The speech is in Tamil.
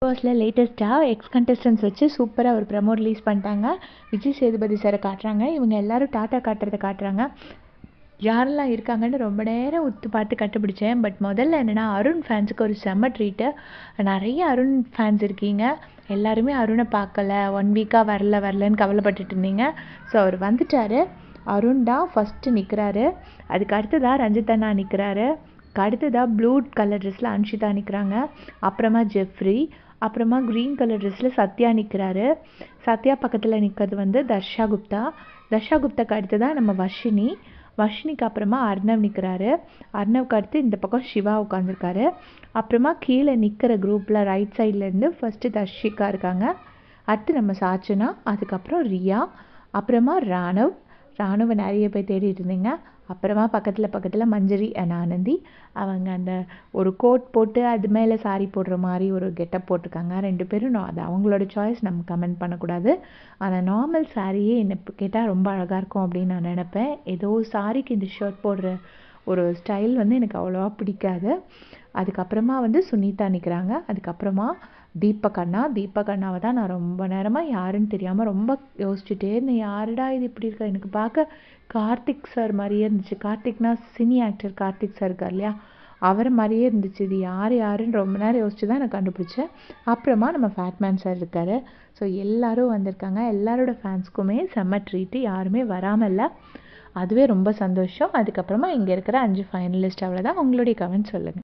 ஃபர்ஸ்ட்டில் லேட்டஸ்ட்டாக எக்ஸ் கண்டஸ்டன்ஸ் வச்சு சூப்பராக ஒரு ப்ரமோ ரிலீஸ் பண்ணிட்டாங்க. விஜய் சேதுபதி சாரை காட்டுறாங்க. இவங்க எல்லாரும் டாட்டா காட்டுறதை காட்டுறாங்க. யாரெல்லாம் இருக்காங்கன்னு ரொம்ப நேரம் உத்து பார்த்து கண்டுபிடிச்சேன். பட் முதல்ல என்னென்னா, அருண் ஃபேன்ஸுக்கு ஒரு செம்ம ட்ரீட்டு. நிறைய அருண் ஃபேன்ஸ் இருக்கீங்க. எல்லாருமே அருணை பார்க்கல, 1 வீக்காக வரலன்னு கவலைப்பட்டுட்டு இருந்தீங்க. ஸோ அவர் வந்துட்டார். அருண் தான் ஃபஸ்ட்டு நிற்கிறாரு. அதுக்கு அடுத்ததாக ரஞ்சித் அண்ணா நிற்கிறாரு. அடுத்ததாக ப்ளூ கலர் ட்ரெஸ்ஸில் அன்ஷிதா நிற்கிறாங்க. அப்புறமா ஜெஃப்ரி, அப்புறமா க்ரீன் கலர் ட்ரெஸ்ஸில் சத்யா நிற்கிறாரு. சத்யா பக்கத்தில் நிற்கிறது வந்து தர்ஷா குப்தா. தர்ஷா குப்தாக்கு அடுத்ததாக நம்ம வர்ஷினிக்கு அப்புறமா அர்ணவ் நிற்கிறாரு. அர்ணவுக்கு அடுத்து இந்த பக்கம் சிவா உட்காந்துருக்காரு. அப்புறமா கீழே நிற்கிற குரூப்பில் ரைட் சைட்லேருந்து ஃபஸ்ட்டு தர்ஷிகா இருக்காங்க. அடுத்து நம்ம சாச்சனா, அதுக்கப்புறம் ரியா, அப்புறமா ராணுவை நிறைய பேர் தேடிட்டு இருந்தீங்க. அப்புறமா பக்கத்தில் மஞ்சரி அண்ட் ஆனந்தி. அவங்க அந்த ஒரு கோட் போட்டு அது மேலே சாரி போடுற மாதிரி ஒரு கெட்டப் போட்டிருக்காங்க. 2 பேரும் அது அவங்களோட சாய்ஸ், நம்ம கமெண்ட் பண்ணக்கூடாது. ஆனால் நார்மல் சாரியே என்ன கேட்டால் ரொம்ப அழகாக இருக்கும் அப்படின்னு நான் நினப்பேன். ஏதோ சாரிக்கு இந்த ஷர்ட் போடுற ஒரு ஸ்டைல் வந்து எனக்கு அவ்வளோவா பிடிக்காது. அதுக்கப்புறமா வந்து சுனிதா நிற்கிறாங்க. அதுக்கப்புறமா தீபக் அண்ணாவை தான் நான் ரொம்ப நேரமாக யாருன்னு தெரியாமல் ரொம்ப யோசிச்சுட்டே இருந்தேன். யாருடா இது இப்படி இருக்கா? எனக்கு பார்க்க கார்த்திக் சார் மாதிரியே இருந்துச்சு. கார்த்திக்னா சினி ஆக்டர் கார்த்திக் சார் இருக்கார் இல்லையா, அவரை மாதிரியே இருந்துச்சு. இது யாருன்னு ரொம்ப நேரம் யோசிச்சு தான் நான் கண்டுபிடிச்சேன். அப்புறமா நம்ம ஃபேட்மேன் சார் இருக்கார். ஸோ எல்லோரும் வந்திருக்காங்க. எல்லாரோட ஃபேன்ஸ்க்குமே செம்ம ட்ரீட்டு. யாருமே வராமல் இல்லை. அதுவே ரொம்ப சந்தோஷம். அதுக்கப்புறமா இங்கே இருக்கிற 5 ஃபைனலிஸ்ட் அவ்வளோதான். உங்களுடைய கமெண்ட் சொல்லுங்கள்.